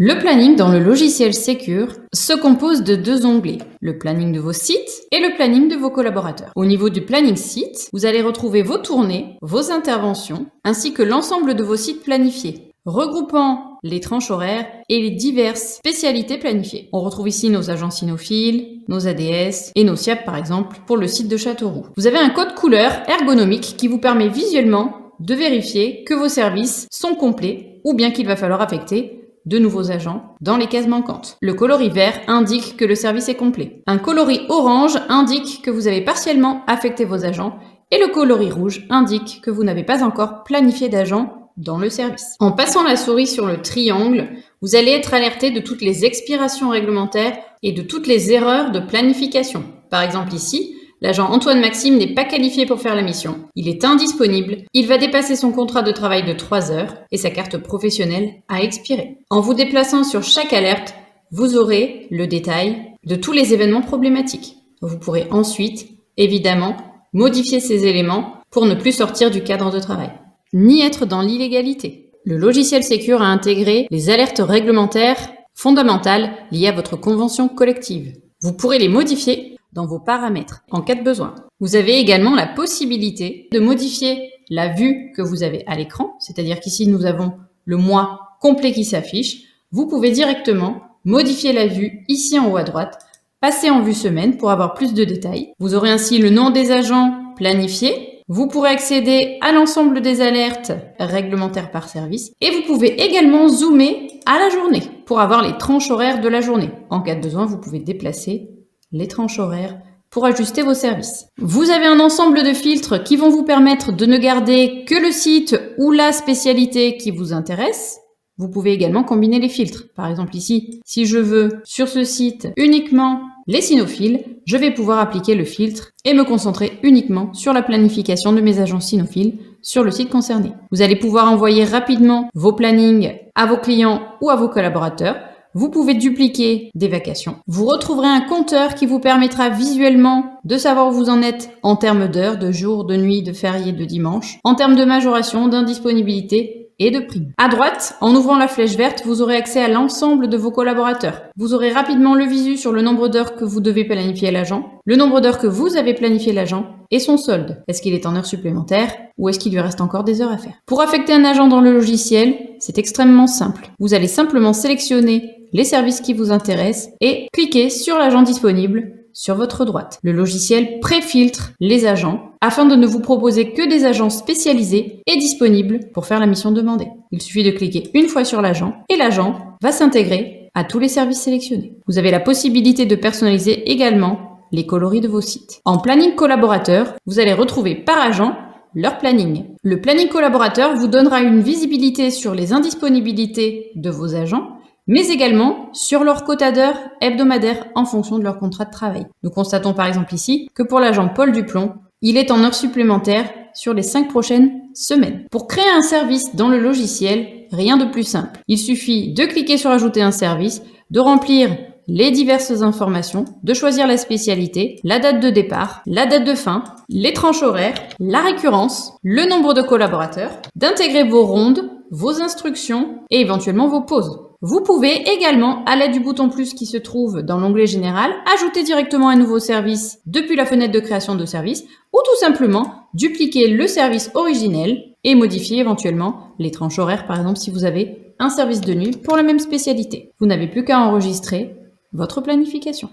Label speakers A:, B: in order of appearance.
A: Le planning dans le logiciel Secure se compose de deux onglets, le planning de vos sites et le planning de vos collaborateurs. Au niveau du planning site, vous allez retrouver vos tournées, vos interventions, ainsi que l'ensemble de vos sites planifiés, regroupant les tranches horaires et les diverses spécialités planifiées. On retrouve ici nos agents cynophiles, nos ADS et nos SIAP par exemple pour le site de Châteauroux. Vous avez un code couleur ergonomique qui vous permet visuellement de vérifier que vos services sont complets ou bien qu'il va falloir affecter de nouveaux agents dans les cases manquantes. Le coloris vert indique que le service est complet. Un coloris orange indique que vous avez partiellement affecté vos agents et le coloris rouge indique que vous n'avez pas encore planifié d'agents dans le service. En passant la souris sur le triangle, vous allez être alerté de toutes les expirations réglementaires et de toutes les erreurs de planification. Par exemple ici, l'agent Antoine Maxime n'est pas qualifié pour faire la mission. Il est indisponible, il va dépasser son contrat de travail de 3 heures et sa carte professionnelle a expiré. En vous déplaçant sur chaque alerte, vous aurez le détail de tous les événements problématiques. Vous pourrez ensuite, évidemment, modifier ces éléments pour ne plus sortir du cadre de travail, ni être dans l'illégalité. Le logiciel Secure a intégré les alertes réglementaires fondamentales liées à votre convention collective. Vous pourrez les modifier dans vos paramètres en cas de besoin. Vous avez également la possibilité de modifier la vue que vous avez à l'écran, c'est-à-dire qu'ici nous avons le mois complet qui s'affiche. Vous pouvez directement modifier la vue ici en haut à droite, passer en vue semaine pour avoir plus de détails. Vous aurez ainsi le nom des agents planifiés. Vous pourrez accéder à l'ensemble des alertes réglementaires par service et vous pouvez également zoomer à la journée pour avoir les tranches horaires de la journée. En cas de besoin, vous pouvez déplacer les tranches horaires pour ajuster vos services. Vous avez un ensemble de filtres qui vont vous permettre de ne garder que le site ou la spécialité qui vous intéresse. Vous pouvez également combiner les filtres. Par exemple ici, si je veux sur ce site uniquement les cynophiles, je vais pouvoir appliquer le filtre et me concentrer uniquement sur la planification de mes agents cynophiles sur le site concerné. Vous allez pouvoir envoyer rapidement vos plannings à vos clients ou à vos collaborateurs. Vous pouvez dupliquer des vacations. Vous retrouverez un compteur qui vous permettra visuellement de savoir où vous en êtes en termes d'heures, de jours, de nuits, de fériés, de dimanches, en termes de majoration, d'indisponibilité et de primes. À droite, en ouvrant la flèche verte, vous aurez accès à l'ensemble de vos collaborateurs. Vous aurez rapidement le visu sur le nombre d'heures que vous devez planifier l'agent, le nombre d'heures que vous avez planifié l'agent et son solde. Est-ce qu'il est en heures supplémentaires ou est-ce qu'il lui reste encore des heures à faire? Pour affecter un agent dans le logiciel, c'est extrêmement simple. Vous allez simplement sélectionner les services qui vous intéressent et cliquer sur l'agent disponible sur votre droite. Le logiciel pré-filtre les agents afin de ne vous proposer que des agents spécialisés et disponibles pour faire la mission demandée. Il suffit de cliquer une fois sur l'agent et l'agent va s'intégrer à tous les services sélectionnés. Vous avez la possibilité de personnaliser également les coloris de vos sites. En planning collaborateur, vous allez retrouver par agent leur planning. Le planning collaborateur vous donnera une visibilité sur les indisponibilités de vos agents, mais également sur leur quota d'heures hebdomadaires en fonction de leur contrat de travail. Nous constatons par exemple ici que pour l'agent Paul Duplon, il est en heures supplémentaires sur les 5 prochaines semaines. Pour créer un service dans le logiciel, rien de plus simple. Il suffit de cliquer sur ajouter un service, de remplir les diverses informations, de choisir la spécialité, la date de départ, la date de fin, les tranches horaires, la récurrence, le nombre de collaborateurs, d'intégrer vos rondes, vos instructions et éventuellement vos pauses. Vous pouvez également, à l'aide du bouton plus qui se trouve dans l'onglet général, ajouter directement un nouveau service depuis la fenêtre de création de service ou tout simplement dupliquer le service originel et modifier éventuellement les tranches horaires, par exemple si vous avez un service de nuit pour la même spécialité. Vous n'avez plus qu'à enregistrer votre planification.